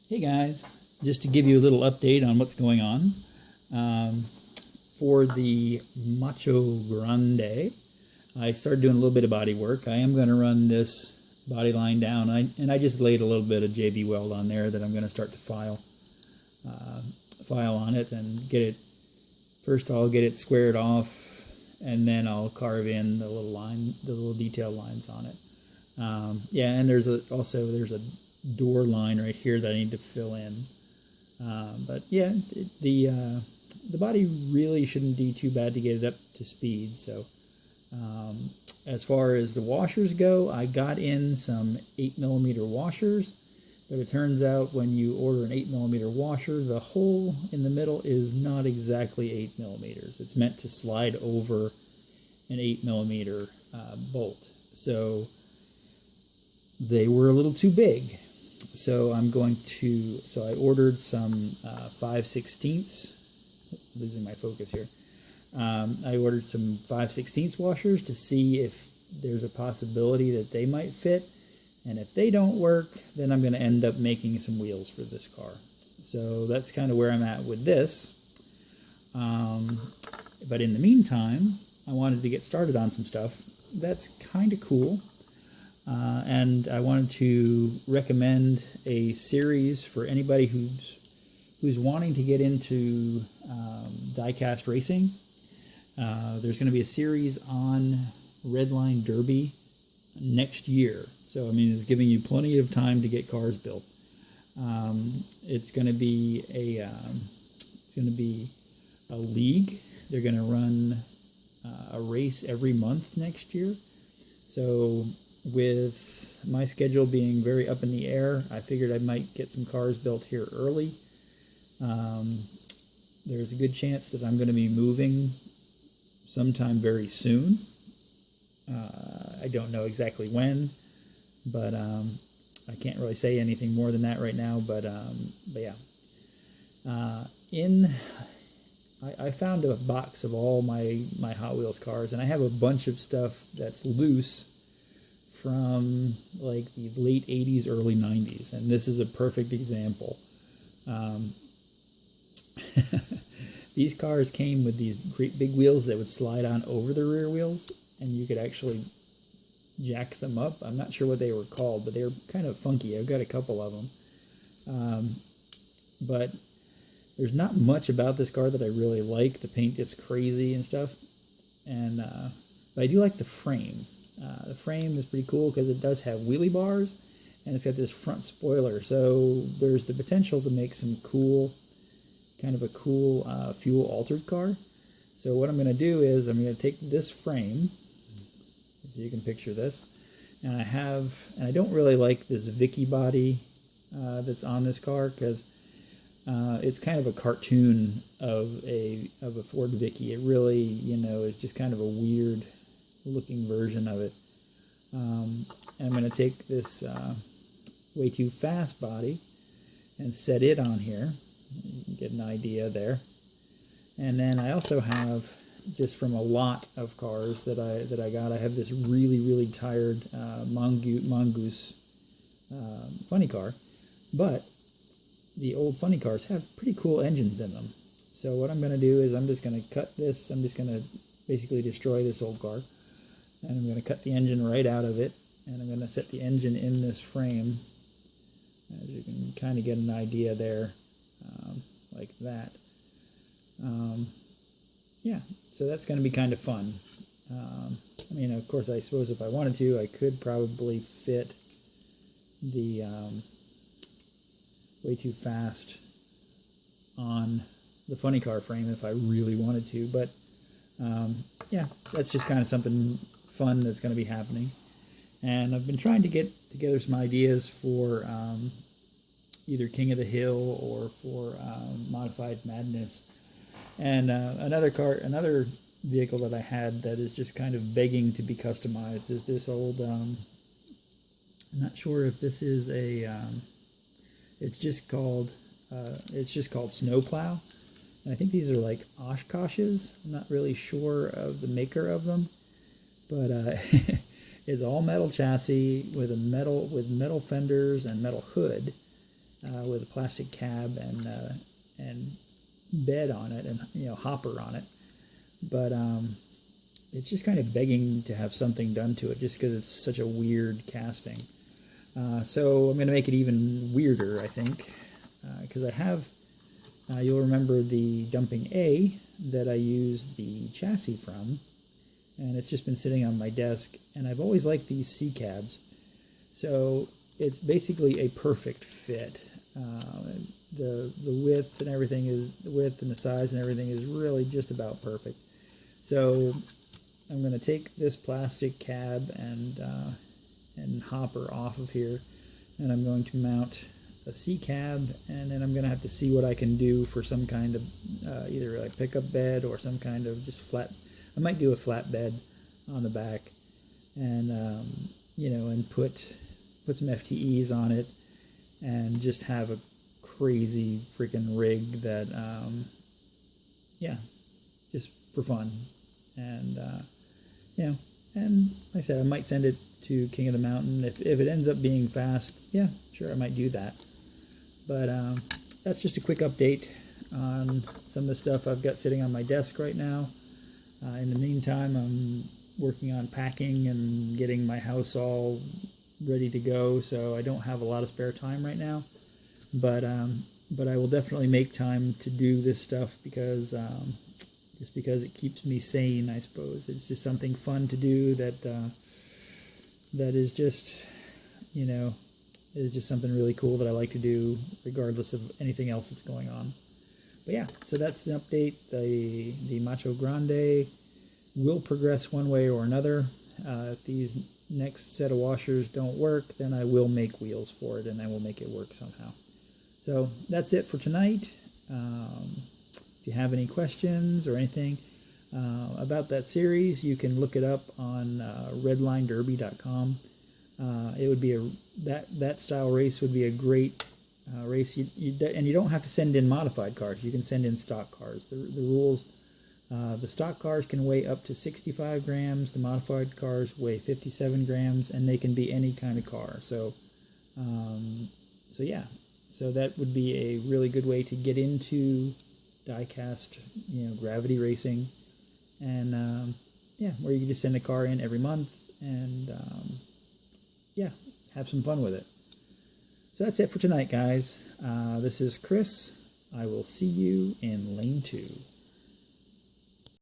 Hey guys, just to give you a little update on what's going on. For the Macho Grande, I started doing a little bit of body work. I am going to run this body line down, and I just laid a little bit of JB Weld on there that I'm going to start to file on it and get it. First, I'll get it squared off, and then I'll carve in the little detail lines on it. Yeah, and there's a door line right here that I need to fill in. But yeah, the body really shouldn't be too bad to get it up to speed. So as far as the washers go, I got in some 8mm washers, but it turns out when you order an 8mm washer, the hole in the middle is not exactly 8mm. It's meant to slide over an 8mm bolt. So they were a little too big. So I ordered some 5/16, losing my focus here. I ordered some 5/16 washers to see if there's a possibility that they might fit. And if they don't work, then I'm going to end up making some wheels for this car. So that's kind of where I'm at with this. But in the meantime, I wanted to get started on some stuff that's kind of cool. And I wanted to recommend a series for anybody who's wanting to get into die-cast racing. There's going to be a series on Redline Derby next year. So, I mean, it's giving you plenty of time to get cars built. It's going to be a league. They're going to run a race every month next year. So with my schedule being very up in the air, I figured I might get some cars built here early. There's a good chance that I'm going to be moving sometime very soon. I don't know exactly when, but I can't really say anything more than that right now. But yeah, I found a box of all my Hot Wheels cars, and I have a bunch of stuff that's loose from like the late 80s, early 90s, and this is a perfect example. These cars came with these great big wheels that would slide on over the rear wheels, and you could actually jack them up. I'm not sure what they were called, but they were kind of funky. I've got a couple of them. But there's not much about this car that I really like. The paint gets crazy and stuff, but I do like the frame. The frame is pretty cool because it does have wheelie bars, and it's got this front spoiler. So there's the potential to make some cool, kind of a cool fuel altered car. So what I'm going to do is I'm going to take this frame, if you can picture this, and I don't really like this Vicky body that's on this car because it's kind of a cartoon of a Ford Vicky. It really, is just kind of a weird looking version of it. And I'm going to take this Way Too Fast body and set it on here. You can get an idea there. And then I also have, just from a lot of cars that I got, I have this really tired Mongoose funny car. But the old funny cars have pretty cool engines in them. So what I'm going to do is I'm just going to cut this. I'm just going to basically destroy this old car. And I'm going to cut the engine right out of it. And I'm going to set the engine in this frame. As you can kind of get an idea there, like that. Yeah, so that's going to be kind of fun. I mean, of course, I suppose if I wanted to, I could probably fit the Way Too Fast on the funny car frame if I really wanted to. But yeah, that's just kind of something fun that's going to be happening. And I've been trying to get together some ideas for either King of the Hill or for Modified Madness. And another vehicle that I had that is just kind of begging to be customized is this old, I'm not sure if this is a, it's just called Snowplow. And I think these are like Oshkoshes. I'm not really sure of the maker of them, but it's all metal chassis with metal fenders and metal hood, with a plastic cab and bed on it, and hopper on it. But it's just kind of begging to have something done to it, just because it's such a weird casting. So I'm going to make it even weirder, I think, because I have. You'll remember the Dumping A that I used the chassis from, and it's just been sitting on my desk, and I've always liked these C cabs. So it's basically a perfect fit. The width and everything is the width and the size and everything is really just about perfect. So I'm going to take this plastic cab and hopper off of here, and I'm going to mount a C cab, and then I'm going to have to see what I can do for some kind of either like pickup bed or some kind of just flat. I might do a flat bed on the back, and and put some FTEs on it, and just have a crazy freaking rig that just for fun. And and like I said, I might send it to King of the Mountain. If it ends up being fast, yeah, sure, I might do that. But that's just a quick update on some of the stuff I've got sitting on my desk right now. In the meantime, I'm working on packing and getting my house all ready to go, so I don't have a lot of spare time right now. But I will definitely make time to do this stuff because just because it keeps me sane, I suppose. It's just something fun to do that is just, is just something really cool that I like to do regardless of anything else that's going on. But yeah, so that's the update. The Macho Grande will progress one way or another. If these next set of washers don't work, then I will make wheels for it, and I will make it work somehow. So that's it for tonight. If you have any questions or anything about that series, you can look it up on redlinederby.com. It would be that style race would be a great race. And you don't have to send in modified cars. You can send in stock cars. The rules: the stock cars can weigh up to 65 grams. The modified cars weigh 57 grams, and they can be any kind of car. So yeah. So that would be a really good way to get into diecast, gravity racing, and where you can just send a car in every month and have some fun with it. So that's it for tonight, guys. This is Chris. I will see you in lane 2.